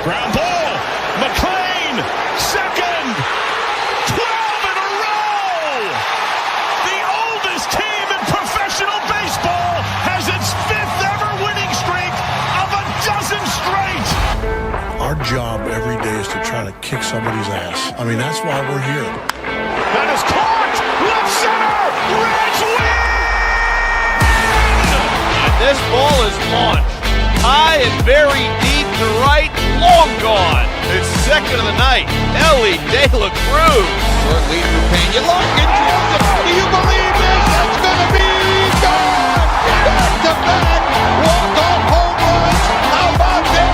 Ground ball. McLean, second. 12 in a row. The oldest team in professional baseball has its 5th ever winning streak of a dozen straight. Our job every day is to try to kick somebody's ass. I mean, that's why we're here. That is caught. Left center. Reds win. And this ball is launched high and very deep to right, long gone. It's second of the night. Ellie De La Cruz. Short lead for Pena. Larkin drills it. Do you believe this? It's going to be gone. Back to back. Walk-off home runs. How about this?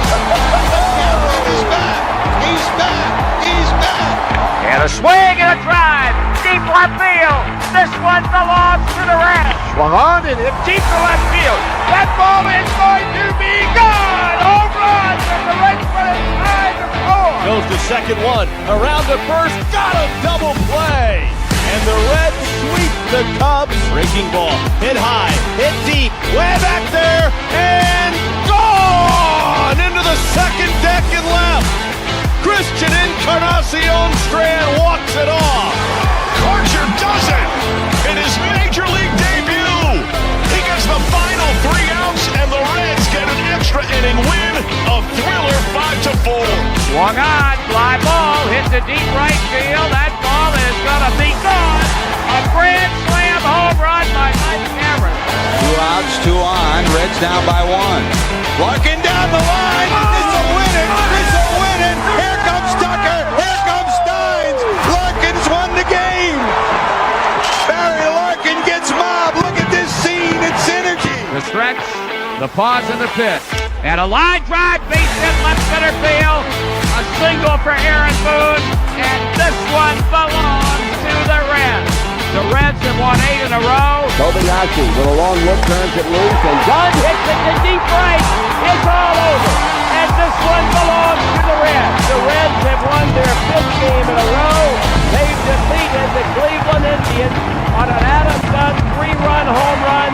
Cameron is back. He's back. He's back. And a swing and a drive. Deep left field. This one belongs to the Reds. Swung on and hit deep to left field. That ball is going to be gone. Home run. And the Reds put it tied to 4. Goes to second one. Around to first. Got a double play. And the Reds sweep the Cubs. Breaking ball. Hit high. Hit deep. Way back there. And gone into the second deck and left. Christian Encarnacion Strand walks it off. Archer does it in his major league debut. He gets the final 3 outs, and the Reds get an extra inning win. A thriller 5-4. Swung on. Fly ball. Hit to deep right field. That ball is going to be gone. A grand slam home run by Mike Cameron. 2 outs, 2 on. Reds down by 1. Larkin down the line. It's a winning. It's a winning. Here comes Tucker. Here comes Steins. Larkin's won the game. Barry Larkin gets mobbed. Look at this scene. It's synergy. The stretch, the pause in the pitch, and a line drive, base hit left center field. A single for Aaron Boone, and this one belongs to the Reds. The Reds have won 8 in a row. Kobayashi with a long look turns it loose, and Dunn hits it to deep right. It's all over, and this one belongs to the Reds. The Reds have won their 5th game in a row. They've defeated the Cleveland Indians on an Adam Dunn 3-run home run,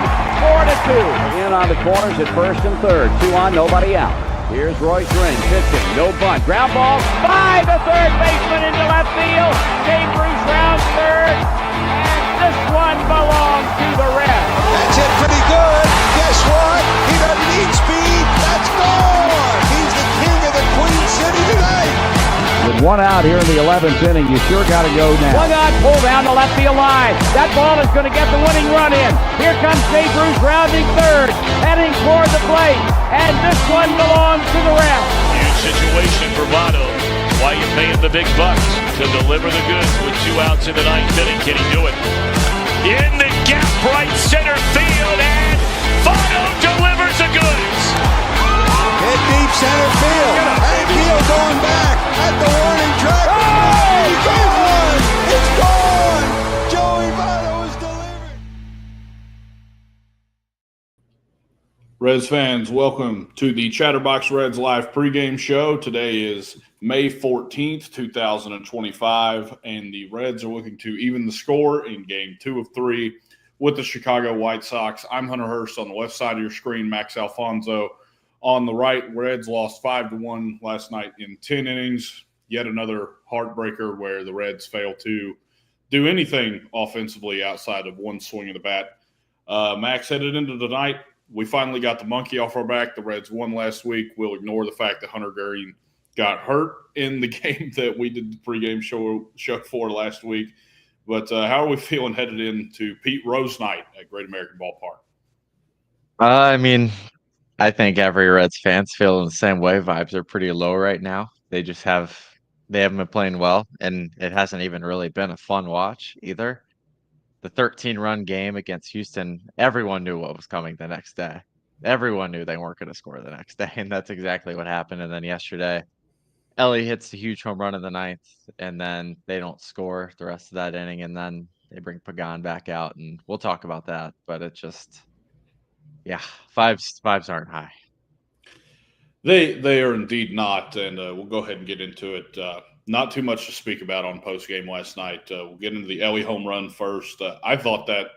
4-2. In on the corners at first and third. 2 on, nobody out. Here's Royce Ring pitching, no bunt. Ground ball by the third baseman into left field. Dave Bruce rounds third, and this one belongs to the Reds. That's it pretty good. Guess what? He doesn't need speed. That's gone. He's the king of the Queen City tonight. With 1 out here in the 11th inning, you sure got to go now. Swung on, pull down the left field line. That ball is going to get the winning run in. Here comes Jay Bruce rounding third, heading toward the plate, and this one belongs to the Reds. Huge situation for Votto. Why you paying the big bucks to deliver the goods with 2 outs in the 9th inning? Can he do it? In the gap, right center field, and Votto delivers the goods. Hit deep center field. Hank Hill going back at the warning track. It's gone. Joey Votto is delivered. Reds fans, welcome to the Chatterbox Reds live pregame show. Today is May 14th, 2025, and the Reds are looking to even the score in Game 2 of 3 with the Chicago White Sox. I'm Hunter Hurst on the left side of your screen, Max Alfonso on the right. Reds lost 5-1 last night in 10 innings. Yet another heartbreaker where the Reds fail to do anything offensively outside of one swing of the bat. Max, headed into tonight, we finally got the monkey off our back. The Reds won last week. We'll ignore the fact that Hunter Green got hurt in the game that we did the pregame show for last week. But how are we feeling headed into Pete Rose night at Great American Ballpark? I think every Reds fan's feeling the same way. Vibes are pretty low right now. They haven't been playing well, and it hasn't even really been a fun watch either. The 13-run game against Houston, everyone knew what was coming the next day. Everyone knew they weren't going to score the next day, and that's exactly what happened. And then yesterday, Ellie hits a huge home run in the 9th, and then they don't score the rest of that inning, and then they bring Pagan back out, and we'll talk about that. But it just, vibes aren't high. They are indeed not, and we'll go ahead and get into it. Not too much to speak about on postgame last night. We'll get into the Ellie home run first. I thought that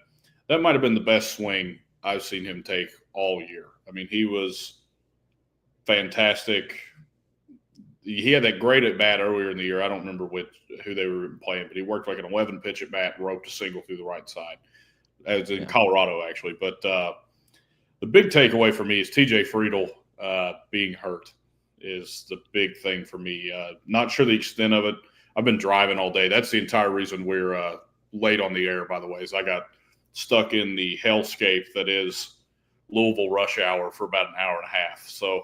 might have been the best swing I've seen him take all year. I mean, he was fantastic. he had that great at bat earlier in the year. I don't remember who they were playing, but he worked like an 11 pitch at bat, roped a single through the right side, as in Colorado actually. But the big takeaway for me is T.J. Friedl being hurt is the big thing for me. Not sure the extent of it. I've been driving all day. That's the entire reason we're late on the air, by the way, is I got stuck in the hellscape that is Louisville rush hour for about an hour and a half. So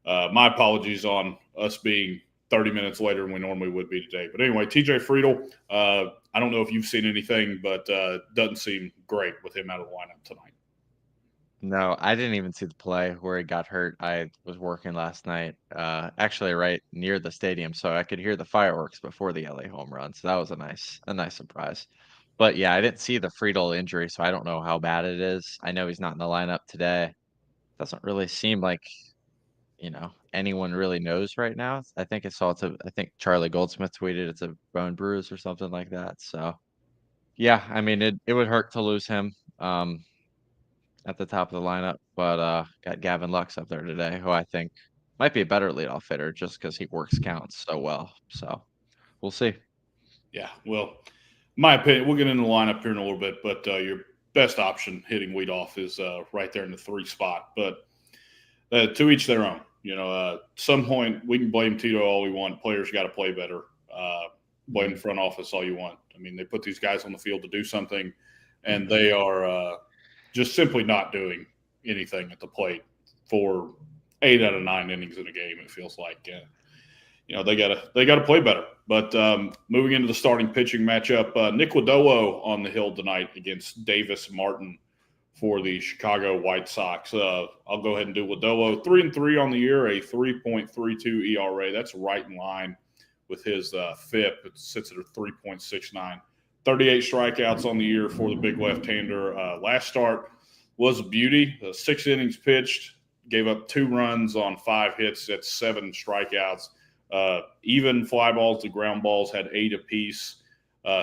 my apologies on us being 30 minutes later than we normally would be today. But anyway, TJ Friedl, I don't know if you've seen anything, but doesn't seem great with him out of the lineup tonight. No, I didn't even see the play where he got hurt. I was working last night, actually right near the stadium, so I could hear the fireworks before the LA home run. So that was a nice surprise. But yeah, I didn't see the Friedel injury, so I don't know how bad it is. I know he's not in the lineup today. Doesn't really seem like, anyone really knows right now. I think I think Charlie Goldsmith tweeted it's a bone bruise or something like that. So yeah, I mean it would hurt to lose him. At the top of the lineup, but got Gavin Lux up there today, who I think might be a better leadoff hitter just because he works counts so well. So we'll see. Yeah, well, my opinion, we'll get into the lineup here in a little bit, but your best option hitting leadoff is right there in the 3 spot. But to each their own. At some point we can blame Tito all we want. Players got to play better. Blame the front office all you want. I mean, they put these guys on the field to do something, and they are just simply not doing anything at the plate for 8 out of 9 innings in a game. It feels like, they gotta play better. But moving into the starting pitching matchup, Nick Lodolo on the hill tonight against Davis Martin for the Chicago White Sox. I'll go ahead and do Lodolo 3-3 on the year, a 3.32 ERA. That's right in line with his FIP. It sits at a 3.69. 38 strikeouts on the year for the big left-hander. Last start was a beauty. 6 innings pitched, gave up 2 runs on 5 hits. That's 7 strikeouts. Even fly balls to ground balls had 8 apiece.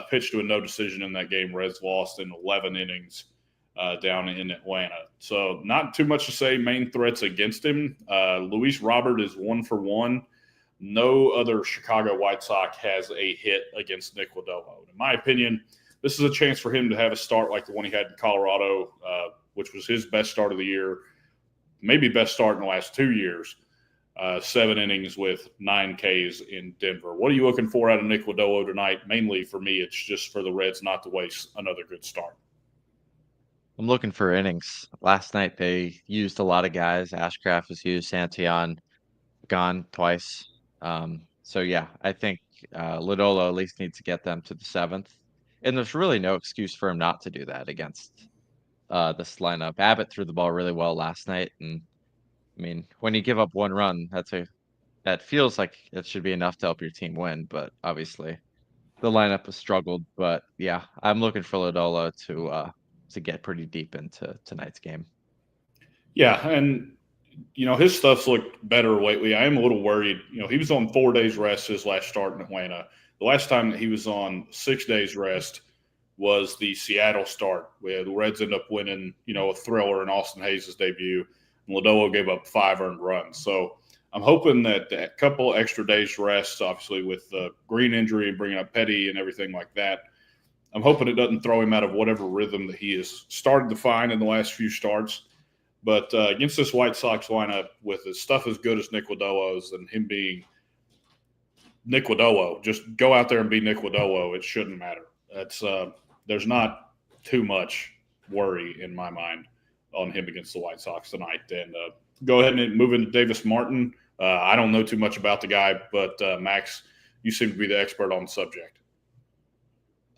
Pitched to a no decision in that game. Reds lost in 11 innings down in Atlanta. So not too much to say. Main threats against him. Luis Robert is 1 for 1. No other Chicago White Sox has a hit against Nick Lodolo. In my opinion, this is a chance for him to have a start like the one he had in Colorado, which was his best start of the year, maybe best start in the last 2 years. 7 innings with 9 Ks in Denver. What are you looking for out of Nick Lodolo tonight? Mainly for me, it's just for the Reds not to waste another good start. I'm looking for innings. Last night they used a lot of guys. Ashcraft was used, Santillan gone twice. So yeah, I think Lodolo at least needs to get them to the 7th. And there's really no excuse for him not to do that against this lineup. Abbott threw the ball really well last night. And I mean, when you give up 1 run, that feels like it should be enough to help your team win. But obviously the lineup has struggled. But yeah, I'm looking for Lodolo to get pretty deep into tonight's game. Yeah, and his stuff's looked better lately. I am a little worried. He was on 4 days rest his last start in Atlanta. The last time that he was on 6 days rest was the Seattle start, where the Reds end up winning, a thriller in Austin Hayes' debut. And Lodolo gave up 5 earned runs. So I'm hoping that a couple extra days rest, obviously with the Green injury and bringing up Petty and everything like that, I'm hoping it doesn't throw him out of whatever rhythm that he has started to find in the last few starts. But against this White Sox lineup, with his stuff as good as Nick Lodolo's and him being Nick Lodolo, just go out there and be Nick Lodolo. It shouldn't matter. There's not too much worry in my mind on him against the White Sox tonight. And go ahead and move into Davis Martin. I don't know too much about the guy, but Max, you seem to be the expert on the subject.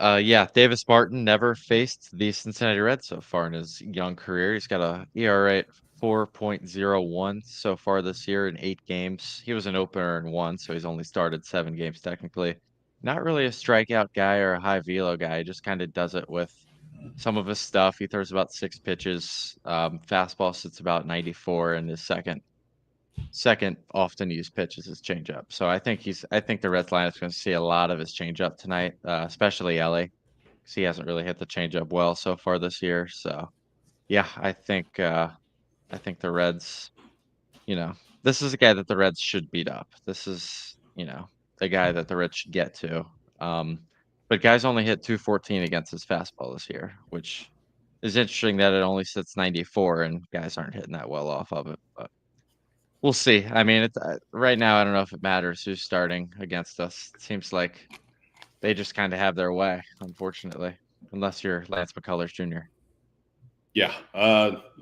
Yeah, Davis Martin never faced the Cincinnati Reds so far in his young career. He's got a ERA at 4.01 so far this year in 8 games. He was an opener in 1, so he's only started 7 games technically. Not really a strikeout guy or a high velo guy. He just kind of does it with some of his stuff. He throws about 6 pitches. Fastball sits about 94, and his second often used pitch is his changeup. So I think the Reds line is going to see a lot of his changeup tonight, especially Ellie, because he hasn't really hit the changeup well so far this year. So yeah, I think the Reds, this is a guy that the Reds should beat up. This is, the guy that the Reds should get to. But guys only hit 214 against his fastball this year, which is interesting that it only sits 94 and guys aren't hitting that well off of it. But we'll see. I mean, right now, I don't know if it matters who's starting against us. It seems like they just kind of have their way, unfortunately, unless you're Lance McCullers Jr. Yeah,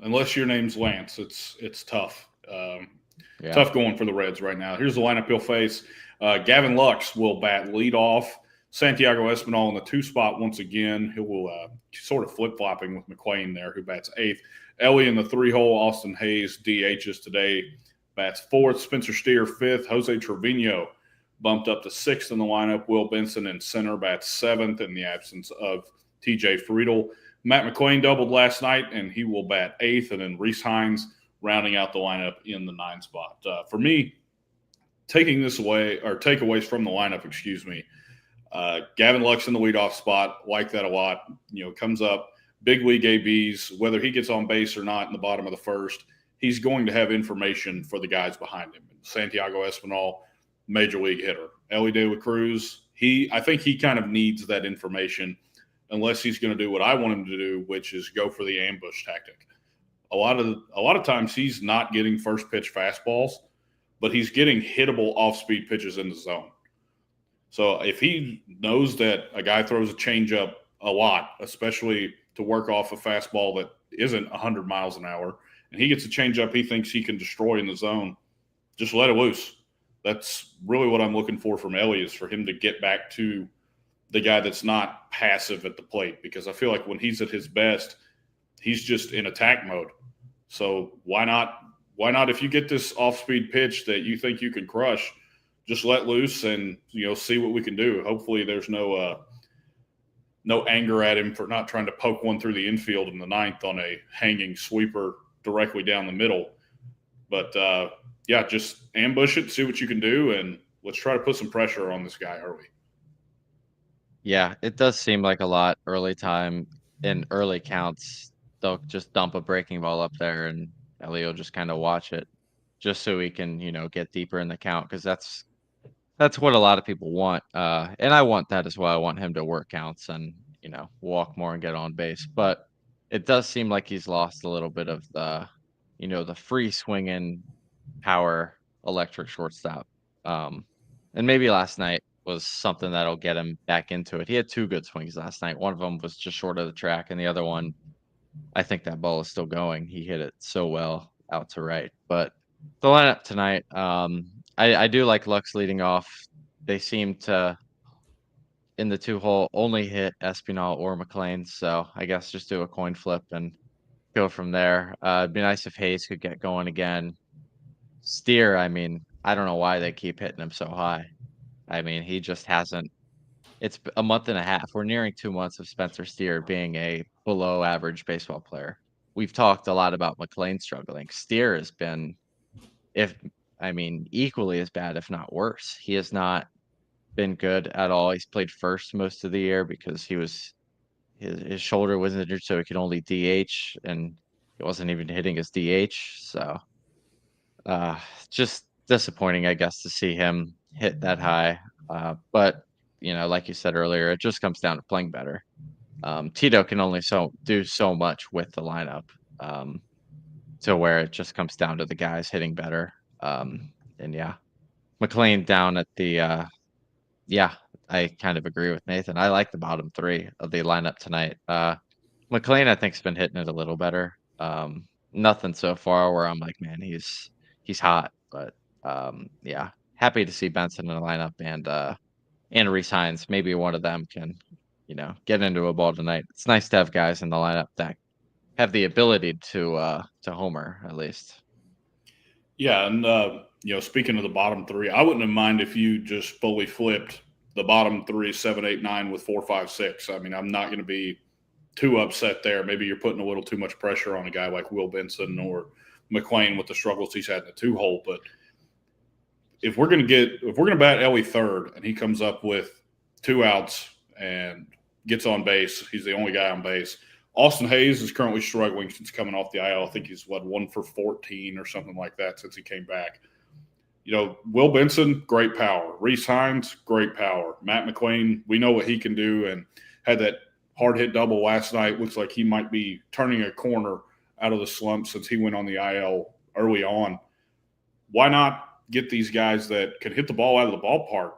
unless your name's Lance, it's tough. Yeah. Tough going for the Reds right now. Here's the lineup he'll face. Gavin Lux will bat lead off. Santiago Espinal in the 2 spot once again. He will sort of flip-flopping with McClain there, who bats 8th. Ellie in the 3-hole. Austin Hayes DHs today, bats 4th. Spencer Steer 5th. Jose Trevino bumped up to 6th in the lineup. Will Benson in center bats 7th in the absence of TJ Friedel. Matt McClain doubled last night, and he will bat 8th. And then Reese Hines rounding out the lineup in the 9 spot. For me, takeaways from the lineup, Gavin Lux in the leadoff spot, like that a lot. Comes up, big league ABs, whether he gets on base or not in the bottom of the first, he's going to have information for the guys behind him. Santiago Espinal, major league hitter. Ellie De La Cruz, I think he kind of needs that information unless he's going to do what I want him to do, which is go for the ambush tactic. A lot of times he's not getting first pitch fastballs, but he's getting hittable off-speed pitches in the zone. So if he knows that a guy throws a changeup a lot, especially to work off a fastball that isn't 100 miles an hour, and he gets a changeup he thinks he can destroy in the zone, just let it loose. That's really what I'm looking for from Ellie, is for him to get back to the guy that's not passive at the plate, because I feel like when he's at his best, he's just in attack mode. So why not, if you get this off-speed pitch that you think you can crush, just let loose and, see what we can do. Hopefully there's no anger at him for not trying to poke one through the infield in the 9th on a hanging sweeper directly down the middle. But, just ambush it, see what you can do, and let's try to put some pressure on this guy early. Yeah, it does seem like a lot early time in early counts. They'll just dump a breaking ball up there and Ellie will just kind of watch it just so he can, get deeper in the count, because that's what a lot of people want. And I want that as well. I want him to work counts and, walk more and get on base. But it does seem like he's lost a little bit of the, the free swinging power electric shortstop. And maybe last night was something that'll get him back into it. He had 2 good swings last night. One of them was just short of the track, and the other one, I think that ball is still going. He hit it so well out to right. But the lineup tonight, I do like Lux leading off. They seem to, in the 2-hole, only hit Espinal or McClain. So I guess just do a coin flip and go from there. It'd be nice if Hayes could get going again. Steer, I don't know why they keep hitting him so high. He just hasn't. It's a month and a half. We're nearing 2 months of Spencer Steer being a below average baseball player. We've talked a lot about McClain struggling. Steer has been, equally as bad, if not worse. He has not been good at all. He's played first most of the year because his shoulder was injured, so he could only DH, and he wasn't even hitting his DH. So just disappointing, I guess, to see him hit that high. But like you said earlier, it just comes down to playing better. Tito can only do so much with the lineup, to where it just comes down to the guys hitting better. McClain down at the I kind of agree with Nathan. I like the bottom 3 of the lineup tonight. McClain, I think, has been hitting it a little better. Nothing so far where I'm like, man, he's hot. But happy to see Benson in the lineup and Reese Hines. Maybe one of them can, get into a ball tonight. It's nice to have guys in the lineup that have the ability to homer at least. Yeah, and speaking of the bottom 3, I wouldn't have mind if you just fully flipped the bottom 3, 7, 8, 9 with 4, 5, 6. I'm not going to be too upset there. Maybe you're putting a little too much pressure on a guy like Will Benson or McClain with the struggles he's had in the 2-hole. But if we're going to bat Ellie third and he comes up with 2 outs and gets on base, he's the only guy on base. Austin Hayes is currently struggling since coming off the IL. I think he's 1 for 14 or something like that since he came back. Will Benson, great power. Reese Hines, great power. Matt McLean, we know what he can do, and had that hard hit double last night. Looks like he might be turning a corner out of the slump since he went on the IL early on. Why not get these guys that can hit the ball out of the ballpark?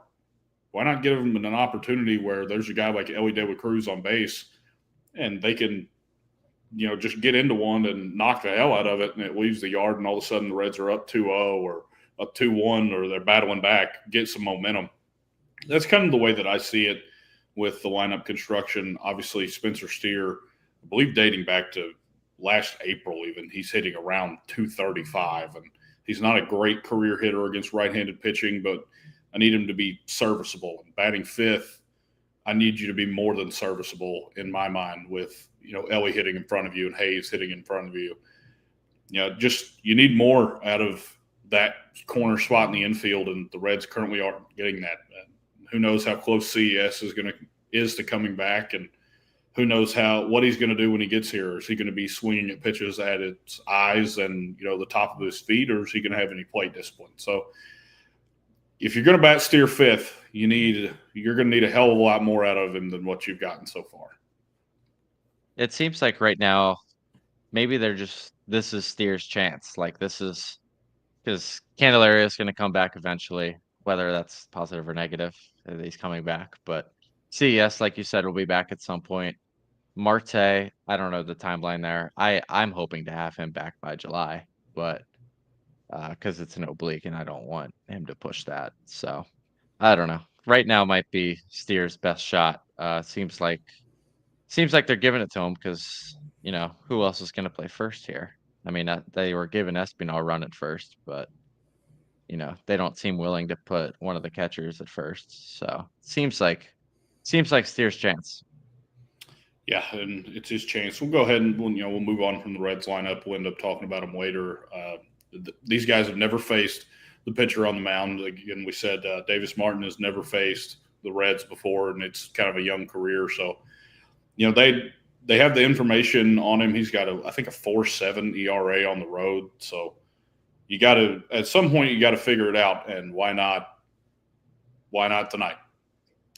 Why not give them an opportunity where there's a guy like Elly De La Cruz on base and they can, just get into one and knock the hell out of it, and it leaves the yard, and all of a sudden the Reds are up 2-0 or up 2-1, or they're battling back, get some momentum. That's kind of the way that I see it with the lineup construction. Obviously, Spencer Steer, I believe dating back to last April even, he's hitting around 235, and he's not a great career hitter against right-handed pitching, but I need him to be serviceable. Batting fifth, I need you to be more than serviceable in my mind with, Elly hitting in front of you and Hayes hitting in front of you. You need more out of that corner spot in the infield, and the Reds currently aren't getting that. Who knows how close CES is to coming back, and who knows what he's going to do when he gets here. Is he going to be swinging at pitches at its eyes and the top of his feet, or is he going to have any plate discipline? So if you're going to bat Steer fifth, you're going to need a hell of a lot more out of him than what you've gotten so far. It seems like right now, maybe this is Steer's chance. Like, this is because Candelaria is going to come back eventually, whether that's positive or negative. He's coming back, but CES, like you said, will be back at some point. Marte, I don't know the timeline there. I'm hoping to have him back by July, but because it's an oblique and I don't want him to push that. So I don't know. Right now might be Steer's best shot. Seems like they're giving it to him because who else is going to play first here? I mean, they were giving Espinal run at first, but they don't seem willing to put one of the catchers at first. So seems like Steer's chance. Yeah, and it's his chance. We'll go ahead and we'll move on from the Reds lineup. We'll end up talking about them later. These guys have never faced the pitcher on the mound. Again, we said Davis Martin has never faced the Reds before, and it's kind of a young career. So, they have the information on him. He's got I think a 4.7 ERA on the road. So at some point you got to figure it out. And why not tonight?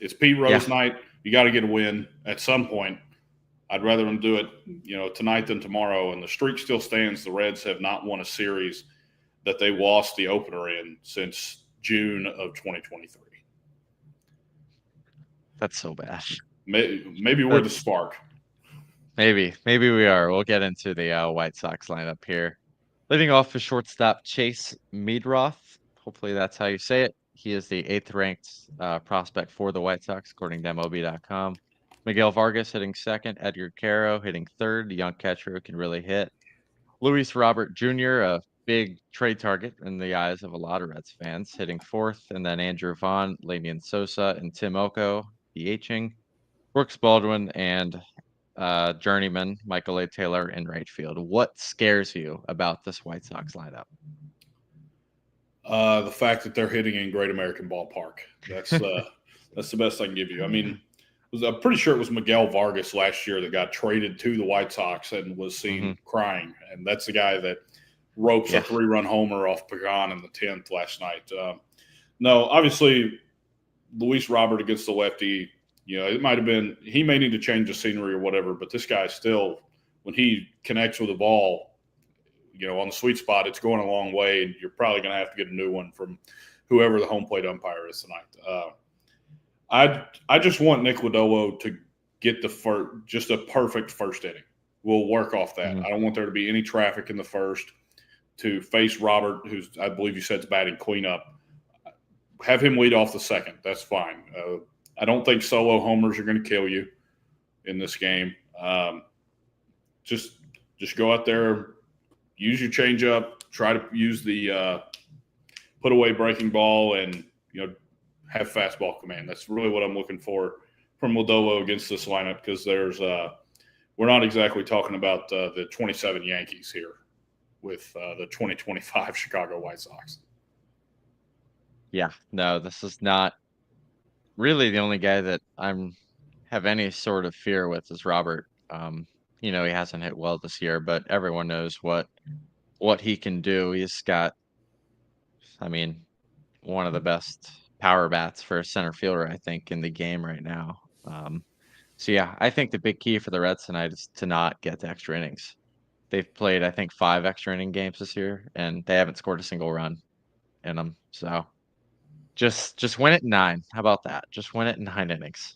It's Pete Rose night. You got to get a win at some point. I'd rather them do it, tonight than tomorrow. And the streak still stands. The Reds have not won a series that they lost the opener in since June of 2023. That's so bad. Maybe we're the spark. Maybe we are. We'll get into the White Sox lineup here. Leading off for shortstop Chase Meadroth. Hopefully that's how you say it. He is the 8th ranked prospect for the White Sox, according to MLB.com. Miguel Vargas hitting second. Edgar Caro hitting third. The young catcher who can really hit. Luis Robert Jr., a big trade target in the eyes of a lot of Reds fans, hitting fourth. And then Andrew Vaughn, Lanian Sosa, and Tim Oko DHing. Brooks Baldwin and journeyman Michael A. Taylor in right field. What scares you about this White Sox lineup? The fact that they're hitting in Great American Ballpark. That's the best I can give you. I mean, I'm pretty sure it was Miguel Vargas last year that got traded to the White Sox and was seen crying. And that's the guy that ropes a 3-run homer off Pagan in the 10th last night. No, obviously, Luis Robert against the lefty, it might have been – he may need to change the scenery or whatever, but this guy still, when he connects with the ball, on the sweet spot, it's going a long way, and you're probably going to have to get a new one from whoever the home plate umpire is tonight. I just want Nick Lodolo to get just a perfect first inning. We'll work off that. I don't want there to be any traffic in the first to face Robert, who's, I believe you said, is batting cleanup. Have him lead off the second. That's fine. I don't think solo homers are going to kill you in this game. Just go out there, use your changeup, try to use the put away breaking ball, and have fastball command. That's really what I'm looking for from Lodolo against this lineup, because we're not exactly talking about the 27 Yankees here with the 2025 Chicago White Sox. Yeah, no, this is not really the only guy that have any sort of fear with is Robert. He hasn't hit well this year, but everyone knows what he can do. He's got, one of the best power bats for a center fielder, I think, in the game right now. So yeah, I think the big key for the Reds tonight is to not get to extra innings. They've played, I think, 5 extra inning games this year, and they haven't scored a single run in them. So just win it in 9. How about that? Just win it in 9 innings.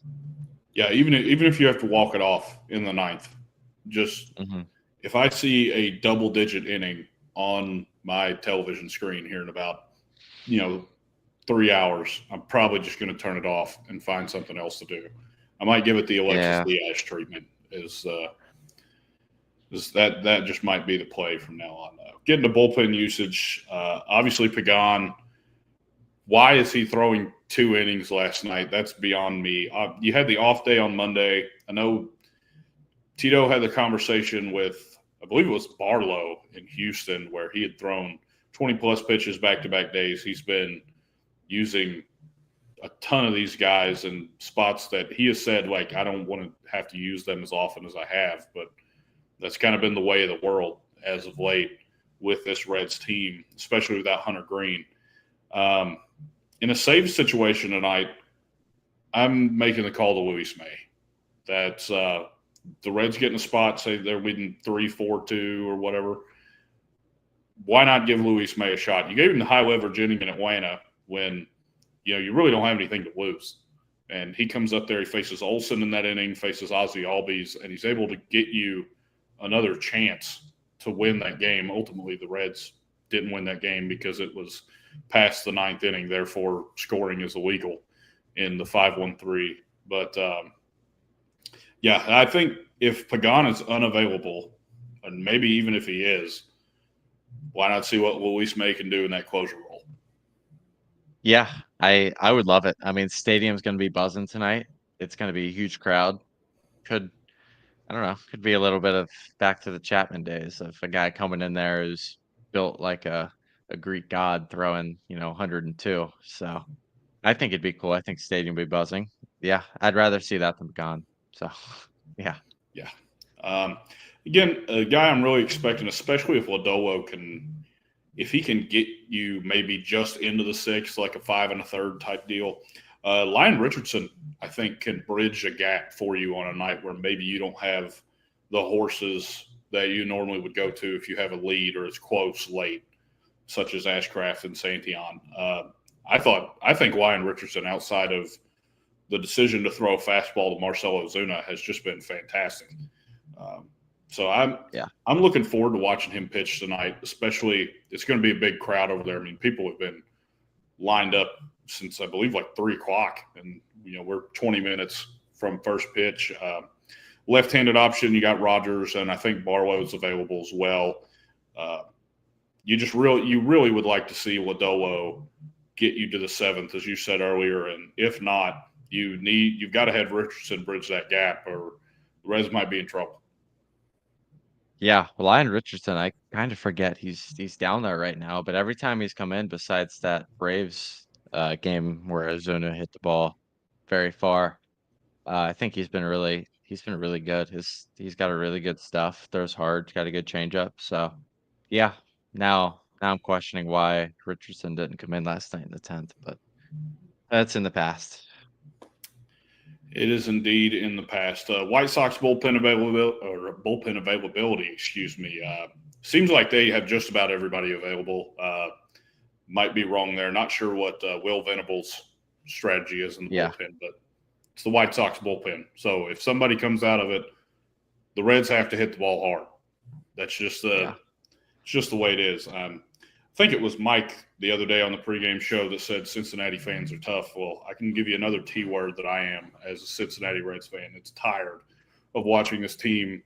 Yeah, even if you have to walk it off in the 9th, just if I see a double-digit inning on my television screen here in about 3 hours, I'm probably just going to turn it off and find something else to do. I might give it the Alexis Diaz treatment. That just might be the play from now on. Getting to bullpen usage, obviously Pagan. Why is he throwing 2 innings last night? That's beyond me. You had the off day on Monday. I know Tito had the conversation with, I believe it was Barlow in Houston, where he had thrown 20-plus pitches back-to-back days. He's been using a ton of these guys in spots that he has said, like, I don't want to have to use them as often as I have, but that's kind of been the way of the world as of late with this Reds team, especially without Hunter Green. In a save situation tonight, I'm making the call to Luis May. That's the Reds get in a spot, say they're winning 3-4-2 or whatever. Why not give Luis May a shot? You gave him the high leverage inning in Atlanta when you really don't have anything to lose. And he comes up there, he faces Olsen in that inning, faces Ozzie Albies, and he's able to get you another chance to win that game. Ultimately, the Reds didn't win that game because it was past the 9th inning, therefore scoring is illegal in the 5-1-3. But, yeah, I think if Pagan is unavailable, and maybe even if he is, why not see what Luis May can do in that closure role? Yeah, I would love it. I mean, stadium's going to be buzzing tonight. It's going to be a huge crowd. I don't know, could be a little bit of back to the Chapman days of a guy coming in there who's built like a Greek god throwing, 102. So I think it'd be cool. I think stadium would be buzzing. Yeah, I'd rather see that than gone. So, yeah. Yeah. Again, a guy I'm really expecting, especially if Lodolo if he can get you maybe just into the 6th, like a 5 1/3 type deal. Lyon Richardson, I think, can bridge a gap for you on a night where maybe you don't have the horses that you normally would go to if you have a lead or it's close late, such as Ashcraft and Santillan. I think Lyon Richardson, outside of the decision to throw a fastball to Marcell Ozuna, has just been fantastic. So I'm looking forward to watching him pitch tonight, especially it's going to be a big crowd over there. I mean, people have been lined up since I believe like 3:00, and we're 20 minutes from first pitch. Left-handed option, you got Rogers, and I think Barlow's available as well. You really would like to see Lodolo get you to the 7th, as you said earlier, and if not, you've got to have Richardson bridge that gap, or the Reds might be in trouble. Yeah, well, Lyon Richardson, I kind of forget he's down there right now, but every time he's come in, besides that Braves game where Ozuna hit the ball very far, I think he's been really good. He's got a really good stuff. Throws hard, got a good changeup. So, yeah, now I'm questioning why Richardson didn't come in last night in the 10th, but that's in the past. It is indeed in the past. White Sox bullpen availability, seems like they have just about everybody available. Might be wrong there. Not sure what Will Venable's strategy is in the bullpen, but it's the White Sox bullpen. So if somebody comes out of it, the Reds have to hit the ball hard. That's just it's just the way it is. I think it was Mike the other day on the pregame show that said Cincinnati fans are tough. Well, I can give you another T word that I am as a Cincinnati Reds fan. It's tired of watching this team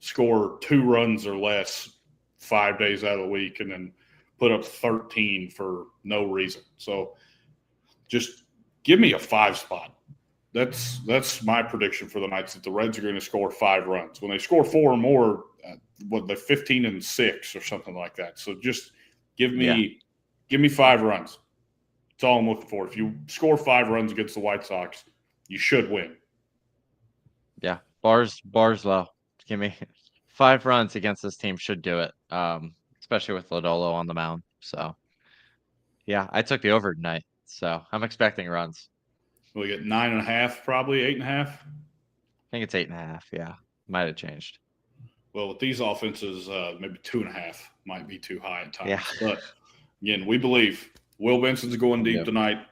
score 2 runs or less 5 days out of the week and then put up 13 for no reason. So just give me a 5 spot. That's my prediction for the night, that the Reds are going to score 5 runs. When they score 4 or more, they're 15-6 or something like that. So just give me 5 runs. That's all I'm looking for. If you score 5 runs against the White Sox, you should win. Yeah, bars low. Give me 5 runs against this team should do it. Especially with Lodolo on the mound. So, Yeah, I took the over tonight, so I'm expecting runs. We get 9.5, probably 8.5. I think it's 8.5. Yeah, might have changed. Well, with these offenses, maybe 2.5 might be too high at times. Yeah. But again, we believe Will Benson's going deep Yep. tonight,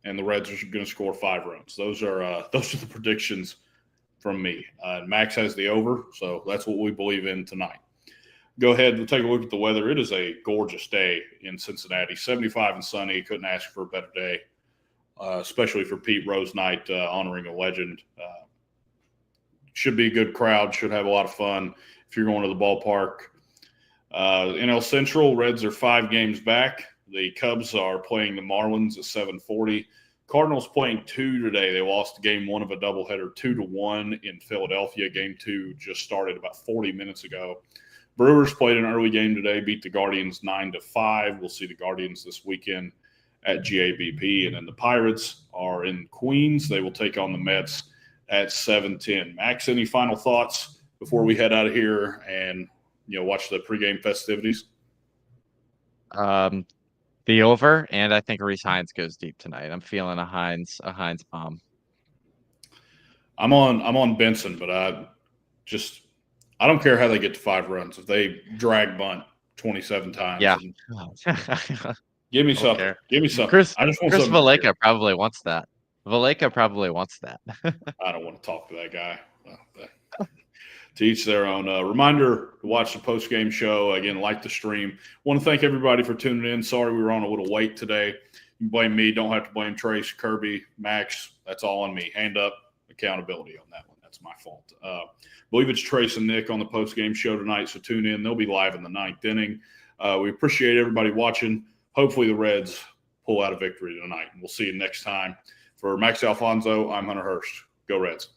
and the Reds are going to score 5 runs. Those are the predictions from me. Max has the over, so that's what we believe in tonight. Go ahead and take a look at the weather. It is a gorgeous day in Cincinnati, 75 and sunny. Couldn't ask for a better day, especially for Pete Rose night, honoring a legend. Should be a good crowd. Should have a lot of fun if you're going to the ballpark. NL Central, Reds are 5 games back. The Cubs are playing the Marlins at 7:40. Cardinals playing 2 today. They lost game 1 of a doubleheader 2-1 in Philadelphia. Game 2 just started about 40 minutes ago. Brewers played an early game today, beat the Guardians 9-5. We'll see the Guardians this weekend at GABP. And then the Pirates are in Queens. They will take on the Mets at 7:10. Max, any final thoughts before we head out of here and watch the pregame festivities? The over, and I think Reese Hines goes deep tonight. I'm feeling a Hines bomb. I'm on Benson, but I don't care how they get to 5 runs. If they drag bunt 27 times, Yeah. give me something. Give me something. Chris I just want Chris something. Valleca probably wants that. Valleca probably wants that. I don't want to talk to that guy. To each their own. Reminder to watch the post-game show. Again, like the stream. Want to thank everybody for tuning in. Sorry we were on a little late today. You can blame me. Don't have to blame Trace, Kirby, Max. That's all on me. Hand up accountability on that one. That's my fault. I believe it's Trace and Nick on the post-game show tonight, so tune in. They'll be live in the 9th inning. We appreciate everybody watching. Hopefully the Reds pull out a victory tonight. We'll see you next time. For Max Alfonso, I'm Hunter Hurst. Go Reds.